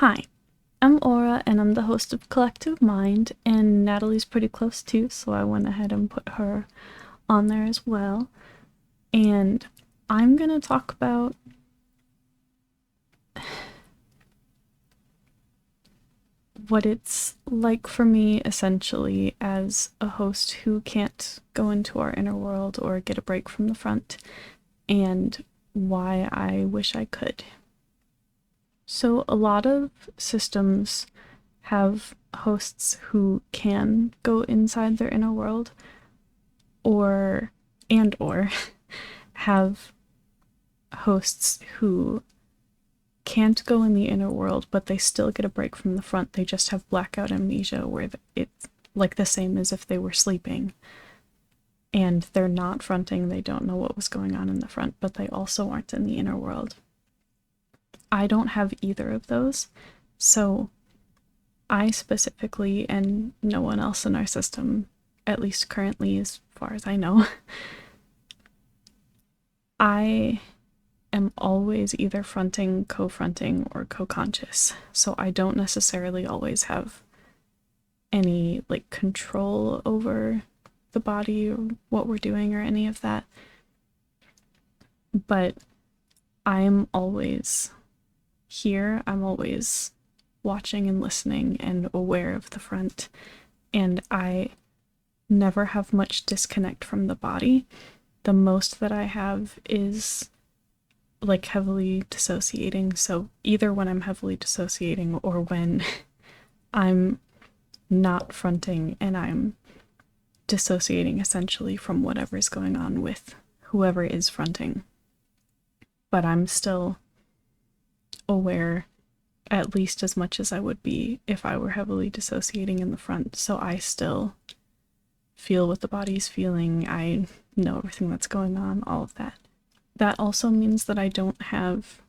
Hi, I'm Aura and I'm the host of Collective Mind, and Natalie's pretty close too, so I went ahead and put her on there as well. And I'm gonna talk about what it's like for me essentially as a host who can't go into our inner world or get a break from the front, and why I wish I could. So, a lot of systems have hosts who can go inside their inner world, or have hosts who can't go in the inner world, but they still get a break from the front. They just have blackout amnesia, where it's like the same as if they were sleeping. And they're not fronting, they don't know what was going on in the front, but they also aren't in the inner world. I don't have either of those, so I specifically, and no one else in our system, at least currently as far as I know, I am always either fronting, co-fronting, or co-conscious, so I don't necessarily always have any control over the body or what we're doing or any of that, but I'm always here. I'm always watching and listening and aware of the front, and I never have much disconnect from the body. The most that I have is heavily dissociating, so either when I'm heavily dissociating or when I'm not fronting and I'm dissociating essentially from whatever's going on with whoever is fronting, but I'm still aware at least as much as I would be if I were heavily dissociating in the front, so I still feel what the body's feeling, I know everything that's going on, all of that. That also means that I don't have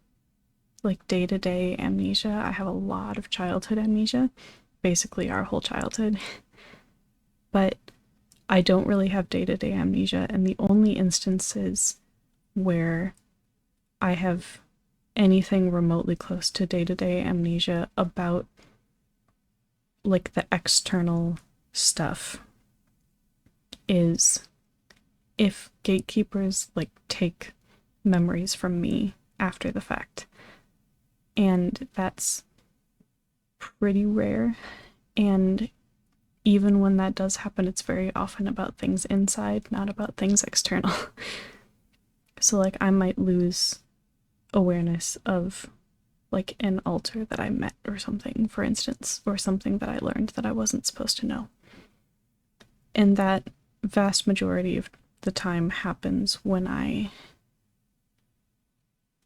day-to-day amnesia. I have a lot of childhood amnesia, basically our whole childhood, but I don't really have day-to-day amnesia, and the only instances where I have anything remotely close to day-to-day amnesia about the external stuff is if gatekeepers take memories from me after the fact, and that's pretty rare, and even when that does happen, it's very often about things inside, not about things external. So I might lose awareness of an altar that I met or something, for instance, or something that I learned that I wasn't supposed to know. And that vast majority of the time happens when I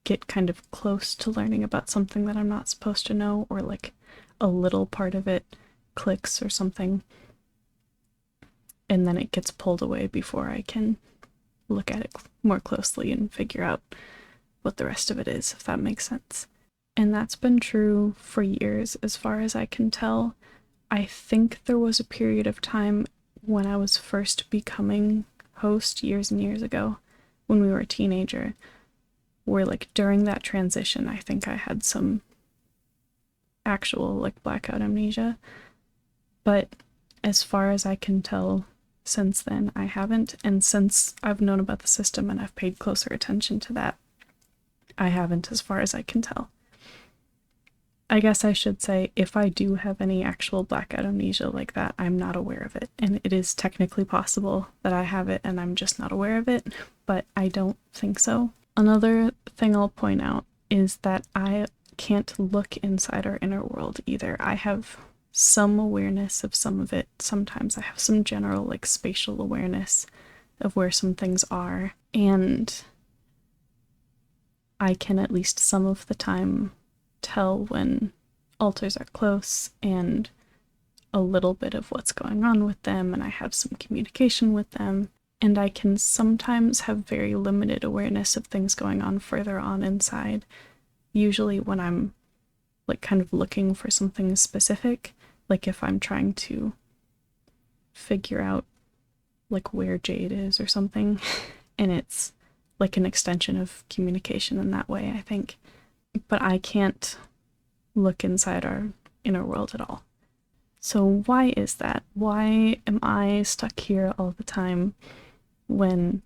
get kind of close to learning about something that I'm not supposed to know, or a little part of it clicks or something, and then it gets pulled away before I can look at it more closely and figure out what the rest of it is, if that makes sense. And that's been true for years, as far as I can tell. I think there was a period of time when I was first becoming host years and years ago, when we were a teenager, where during that transition, I think I had some actual blackout amnesia. But as far as I can tell, since then, I haven't. And since I've known about the system and I've paid closer attention to that, I haven't, as far as I can tell. I guess I should say, if I do have any actual blackout amnesia like that, I'm not aware of it. And it is technically possible that I have it and I'm just not aware of it, but I don't think so. Another thing I'll point out is that I can't look inside our inner world either. I have some awareness of some of it. Sometimes I have some general spatial awareness of where some things are, and I can at least some of the time tell when altars are close and a little bit of what's going on with them, and I have some communication with them, and I can sometimes have very limited awareness of things going on further on inside, usually when I'm kind of looking for something specific, if I'm trying to figure out where Jade is or something, and it's an extension of communication in that way, I think. But I can't look inside our inner world at all. So why is that? Why am I stuck here all the time when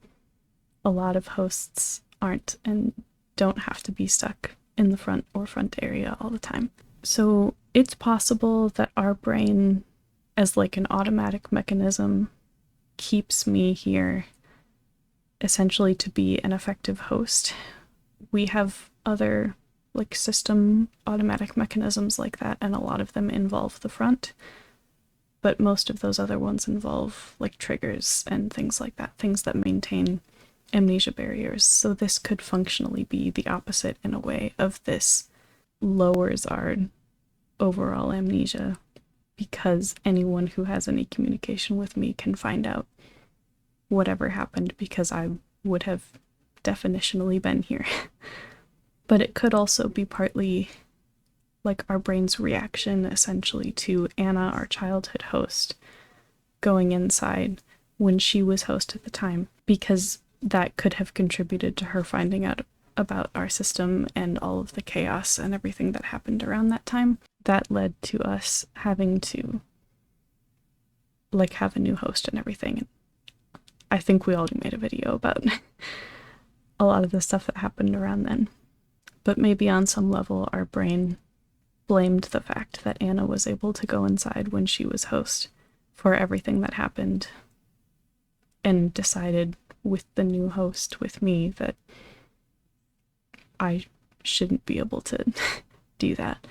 a lot of hosts aren't and don't have to be stuck in the front or front area all the time? So it's possible that our brain, as like an automatic mechanism, keeps me here essentially to be an effective host. We have other like system automatic mechanisms like that, and a lot of them involve the front, but most of those other ones involve like triggers and things like that, things that maintain amnesia barriers. So this could functionally be the opposite in a way of this lowers our overall amnesia, because anyone who has any communication with me can find out whatever happened because I would have definitionally been here. But it could also be partly like our brain's reaction essentially to Anna, our childhood host, going inside when she was host at the time, because that could have contributed to her finding out about our system and all of the chaos and everything that happened around that time. That led to us having to like have a new host and everything. I think we already made a video about a lot of the stuff that happened around then. But maybe on some level our brain blamed the fact that Anna was able to go inside when she was host for everything that happened, and decided with the new host, with me, that I shouldn't be able to do that.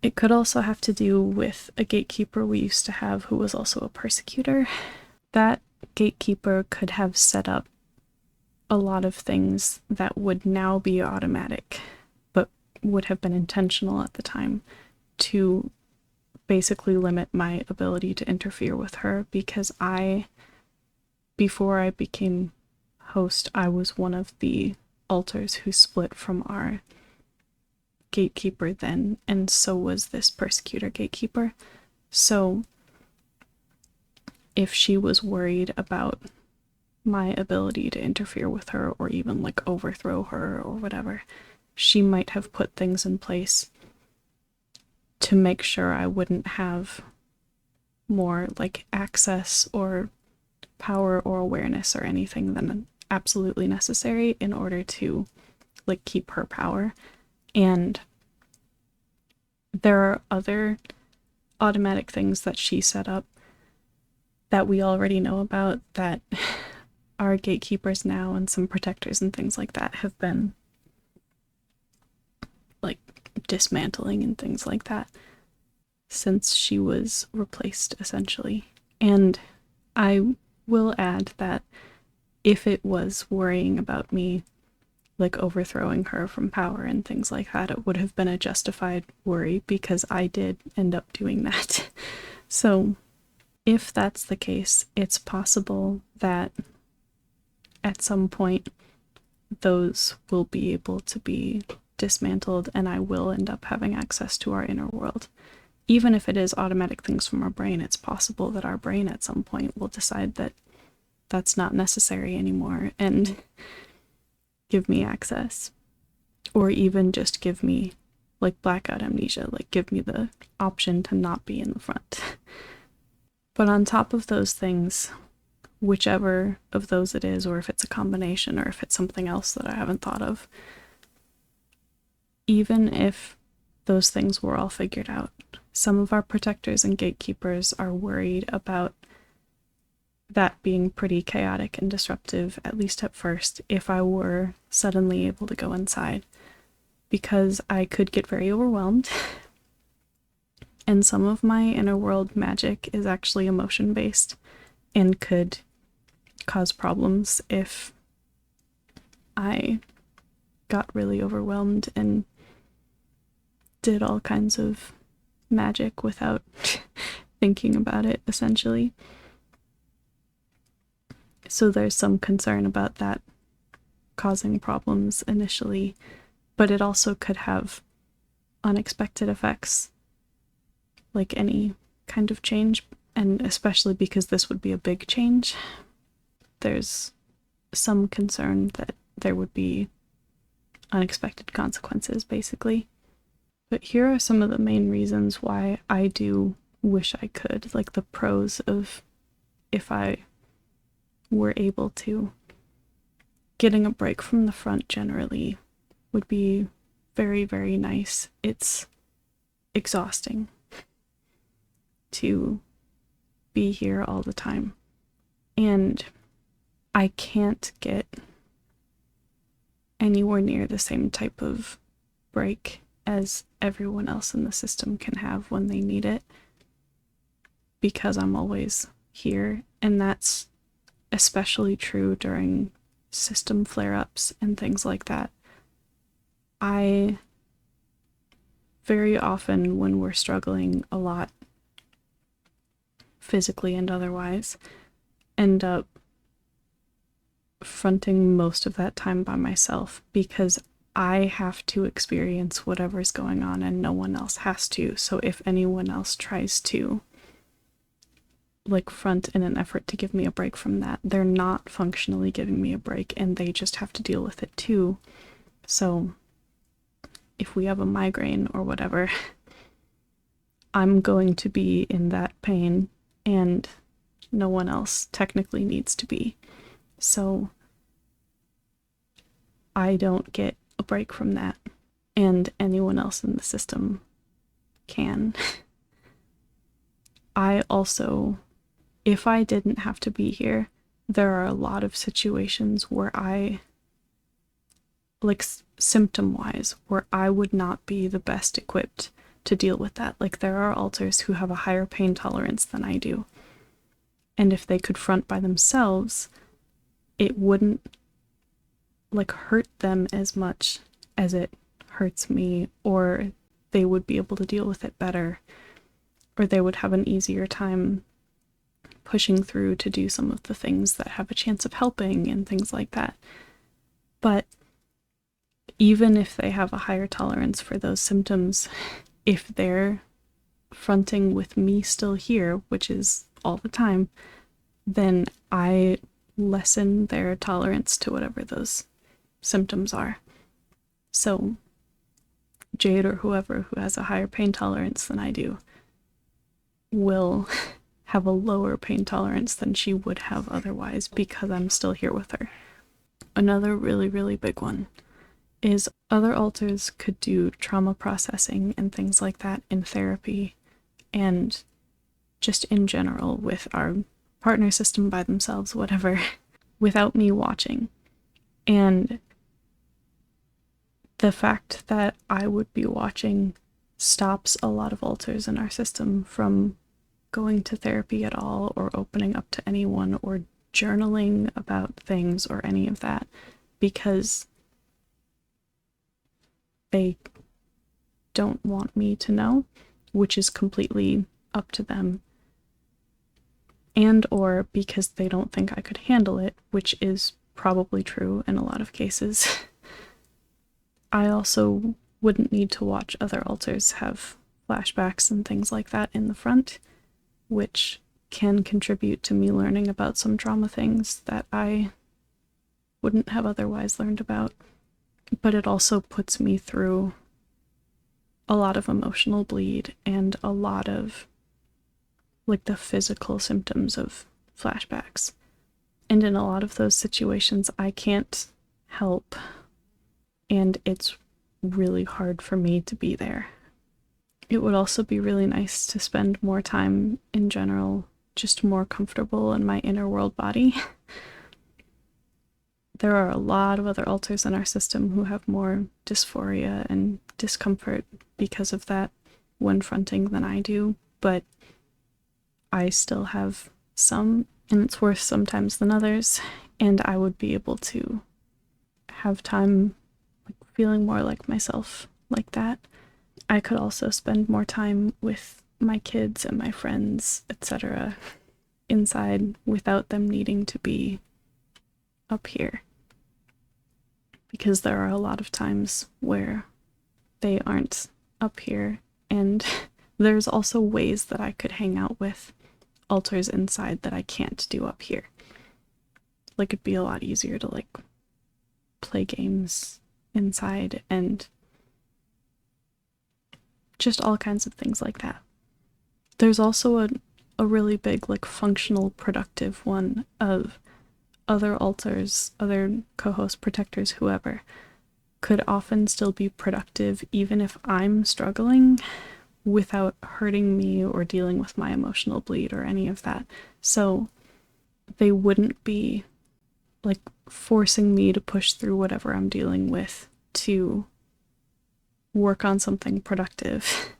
It could also have to do with a gatekeeper we used to have who was also a persecutor. That gatekeeper could have set up a lot of things that would now be automatic, but would have been intentional at the time, to basically limit my ability to interfere with her, because before I became host, I was one of the alters who split from our gatekeeper then, and so was this persecutor gatekeeper. So if she was worried about my ability to interfere with her or even like overthrow her or whatever, she might have put things in place to make sure I wouldn't have more like access or power or awareness or anything than absolutely necessary in order to like keep her power. And there are other automatic things that she set up that we already know about, that our gatekeepers now and some protectors and things like that have been like dismantling and things like that since she was replaced essentially. And I will add that if it was worrying about me like overthrowing her from power and things like that, it would have been a justified worry, because I did end up doing that. So if that's the case, it's possible that at some point those will be able to be dismantled and I will end up having access to our inner world. Even if it is automatic things from our brain, it's possible that our brain at some point will decide that that's not necessary anymore and give me access, or even just give me like blackout amnesia, like give me the option to not be in the front. But on top of those things, whichever of those it is, or if it's a combination, or if it's something else that I haven't thought of, even if those things were all figured out, some of our protectors and gatekeepers are worried about that being pretty chaotic and disruptive, at least at first, if I were suddenly able to go inside, because I could get very overwhelmed. And some of my inner world magic is actually emotion based and could cause problems if I got really overwhelmed and did all kinds of magic without thinking about it, essentially. So there's some concern about that causing problems initially, but it also could have unexpected effects, like any kind of change, and especially because this would be a big change, there's some concern that there would be unexpected consequences, basically. But here are some of the main reasons why I do wish I could, like the pros of if I were able to. Getting a break from the front generally would be very, very nice. It's exhausting to be here all the time. And I can't get anywhere near the same type of break as everyone else in the system can have when they need it, because I'm always here, and that's especially true during system flare-ups and things like that. I very often, when we're struggling a lot physically and otherwise, end up fronting most of that time by myself, because I have to experience whatever's going on and no one else has to. So if anyone else tries to like front in an effort to give me a break from that, they're not functionally giving me a break, and they just have to deal with it too. So if we have a migraine or whatever, I'm going to be in that pain, and no one else technically needs to be. So I don't get a break from that, and anyone else in the system can. I also, if I didn't have to be here, there are a lot of situations where I, like symptom-wise, where I would not be the best equipped to deal with that. Like there are alters who have a higher pain tolerance than I do. And if they could front by themselves, it wouldn't like hurt them as much as it hurts me, or they would be able to deal with it better, or they would have an easier time pushing through to do some of the things that have a chance of helping and things like that. But even if they have a higher tolerance for those symptoms, if they're fronting with me still here, which is all the time, then I lessen their tolerance to whatever those symptoms are. So Jade or whoever who has a higher pain tolerance than I do will have a lower pain tolerance than she would have otherwise, because I'm still here with her. Another really, really big one is other alters could do trauma processing and things like that in therapy, and just in general with our partner system by themselves, whatever, without me watching. And the fact that I would be watching stops a lot of alters in our system from going to therapy at all, or opening up to anyone, or journaling about things, or any of that, because they don't want me to know, which is completely up to them, and or because they don't think I could handle it, which is probably true in a lot of cases. I also wouldn't need to watch other alters have flashbacks and things like that in the front, which can contribute to me learning about some trauma things that I wouldn't have otherwise learned about. But it also puts me through a lot of emotional bleed and a lot of like the physical symptoms of flashbacks. And in a lot of those situations, I can't help, and it's really hard for me to be there. It would also be really nice to spend more time in general, just more comfortable in my inner world body. There are a lot of other alters in our system who have more dysphoria and discomfort because of that when fronting than I do, but I still have some, and it's worse sometimes than others, and I would be able to have time like feeling more like myself like that. I could also spend more time with my kids and my friends, etc., inside without them needing to be up here. Because there are a lot of times where they aren't up here, and there's also ways that I could hang out with alters inside that I can't do up here. Like it'd be a lot easier to like play games inside and just all kinds of things like that. There's also a really big, like, functional, productive one of other alters, other co-hosts, protectors, whoever, could often still be productive even if I'm struggling without hurting me or dealing with my emotional bleed or any of that. So they wouldn't be, like, forcing me to push through whatever I'm dealing with to work on something productive,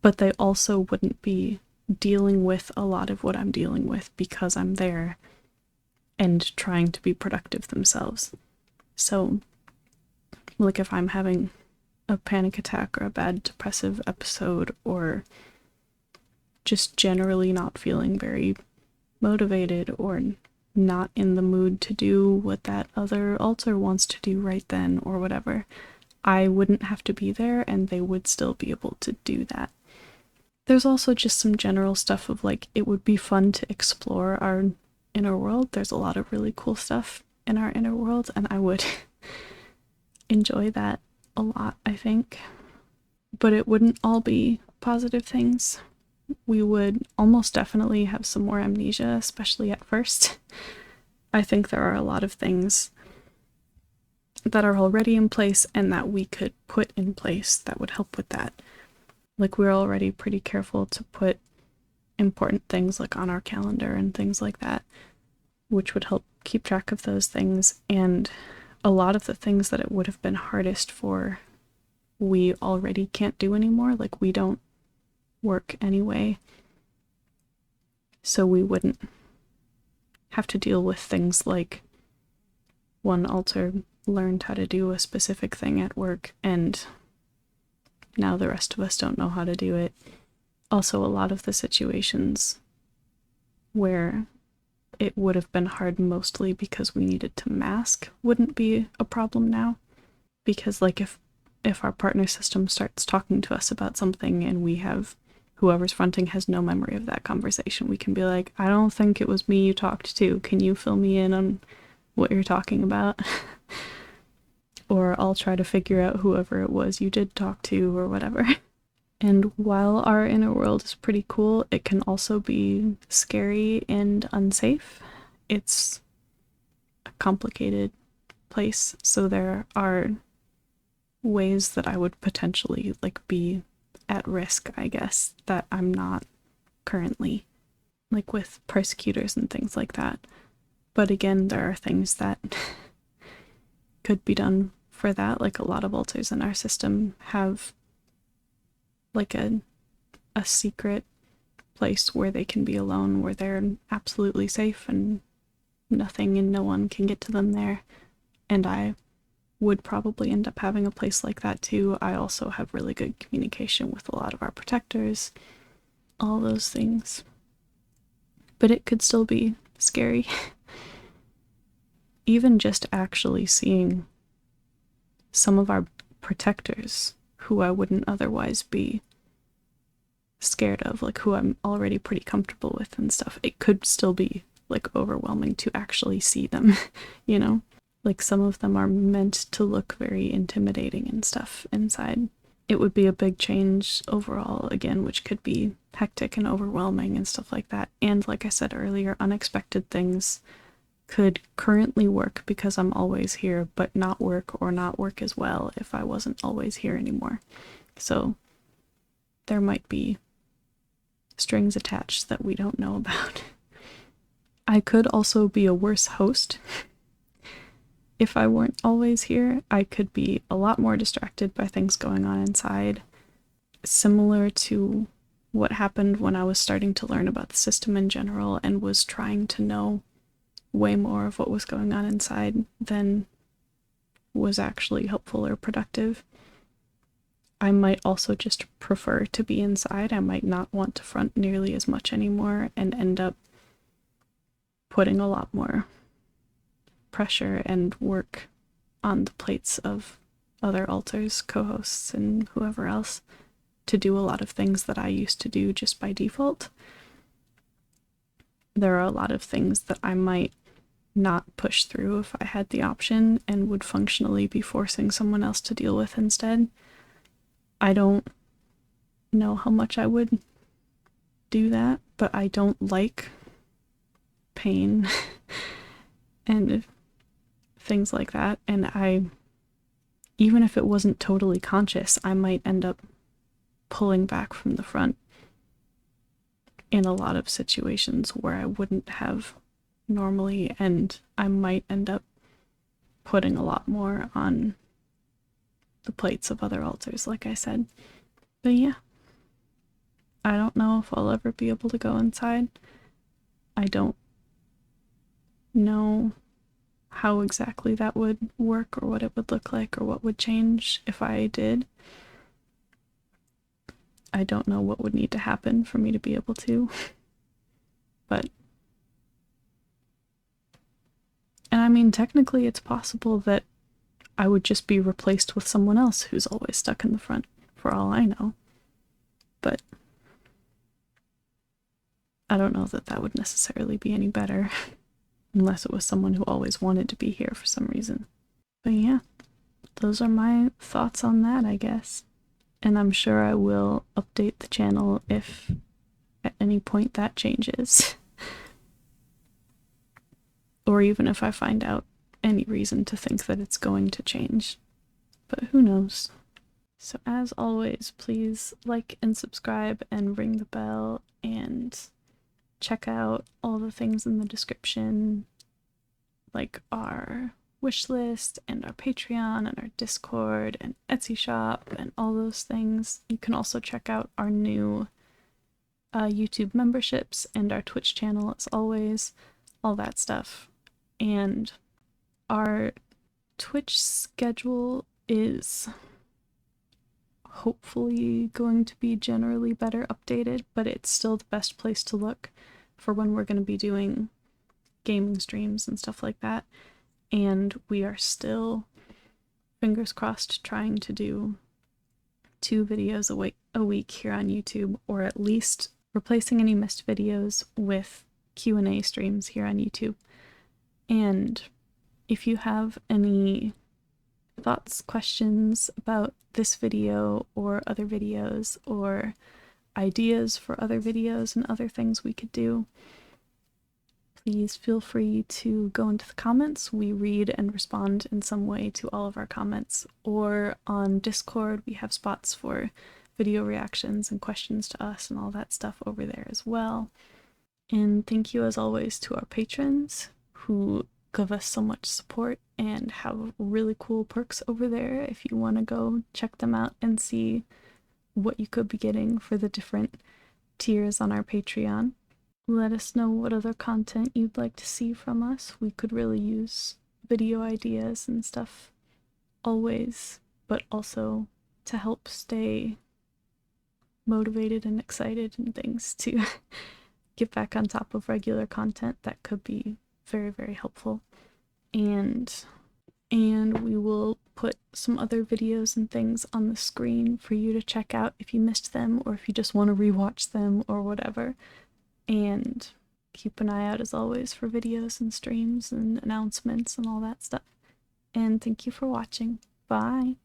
but they also wouldn't be dealing with a lot of what I'm dealing with because I'm there and trying to be productive themselves. So, like, if I'm having a panic attack or a bad depressive episode, or just generally not feeling very motivated or not in the mood to do what that other alter wants to do right then or whatever, I wouldn't have to be there and they would still be able to do that. There's also just some general stuff of, like, it would be fun to explore our inner world. There's a lot of really cool stuff in our inner world, and I would enjoy that a lot, I think. But it wouldn't all be positive things. We would almost definitely have some more amnesia, especially at first. I think there are a lot of things that are already in place and that we could put in place that would help with that. Like, we're already pretty careful to put important things, like, on our calendar and things like that, which would help keep track of those things. And a lot of the things that it would have been hardest for, we already can't do anymore. Like, we don't work anyway, so we wouldn't have to deal with things like one alter learned how to do a specific thing at work and now the rest of us don't know how to do it. Also, a lot of the situations where it would have been hard mostly because we needed to mask wouldn't be a problem now, because, like, if our partner system starts talking to us about something and we have, whoever's fronting has no memory of that conversation, we can be like, I don't think it was me you talked to. Can you fill me in on what you're talking about? Or I'll try to figure out whoever it was you did talk to or whatever. And while our inner world is pretty cool, it can also be scary and unsafe. It's a complicated place, so there are ways that I would potentially, like, be at risk, I guess, that I'm not currently, like with persecutors and things like that. But again, there are things that could be done for that. Like, a lot of alters in our system have, like, a secret place where they can be alone, where they're absolutely safe and nothing and no one can get to them there. And I would probably end up having a place like that too. I also have really good communication with a lot of our protectors, all those things. But it could still be scary. Even just actually seeing some of our protectors who I wouldn't otherwise be scared of, like, who I'm already pretty comfortable with and stuff, it could still be, like, overwhelming to actually see them, you know? Like, some of them are meant to look very intimidating and stuff inside. It would be a big change overall, again, which could be hectic and overwhelming and stuff like that. And like I said earlier, unexpected things could currently work because I'm always here, but not work or not work as well if I wasn't always here anymore. So there might be strings attached that we don't know about. I could also be a worse host. If I weren't always here, I could be a lot more distracted by things going on inside, similar to what happened when I was starting to learn about the system in general and was trying to know way more of what was going on inside than was actually helpful or productive. I might also just prefer to be inside. I might not want to front nearly as much anymore and end up putting a lot more pressure and work on the plates of other alters, co-hosts, and whoever else to do a lot of things that I used to do just by default. There are a lot of things that I might not push through if I had the option and would functionally be forcing someone else to deal with instead. I don't know how much I would do that, but I don't like pain and things like that. And even if it wasn't totally conscious, I might end up pulling back from the front in a lot of situations where I wouldn't have normally, and I might end up putting a lot more on the plates of other altars, like I said. But yeah, I don't know if I'll ever be able to go inside. I don't know how exactly that would work or what it would look like or what would change if I did. I don't know what would need to happen for me to be able to. But and I mean, technically it's possible that I would just be replaced with someone else who's always stuck in the front, for all I know. But I don't know that that would necessarily be any better, unless it was someone who always wanted to be here for some reason. But yeah, those are my thoughts on that, I guess. And I'm sure I will update the channel if at any point that changes. Or even if I find out any reason to think that it's going to change. But who knows? So as always, please like and subscribe and ring the bell and check out all the things in the description, like our wish list and our Patreon and our Discord and Etsy shop and all those things. You can also check out our new YouTube memberships and our Twitch channel as always, all that stuff. And our Twitch schedule is hopefully going to be generally better updated, but it's still the best place to look for when we're going to be doing gaming streams and stuff like that. And we are still, fingers crossed, trying to do 2 videos a week here on YouTube, or at least replacing any missed videos with Q&A streams here on YouTube. And if you have any thoughts, questions about this video or other videos, or ideas for other videos and other things we could do, please feel free to go into the comments. We read and respond in some way to all of our comments. Or on Discord, we have spots for video reactions and questions to us and all that stuff over there as well. And thank you as always to our patrons who give us so much support and have really cool perks over there if you want to go check them out and see what you could be getting for the different tiers on our Patreon. Let us know what other content you'd like to see from us. We could really use video ideas and stuff always, but also to help stay motivated and excited and things to get back on top of regular content. That could be very, very helpful. And we will put some other videos and things on the screen for you to check out if you missed them or if you just want to rewatch them or whatever. And keep an eye out as always for videos and streams and announcements and all that stuff. And thank you for watching. Bye!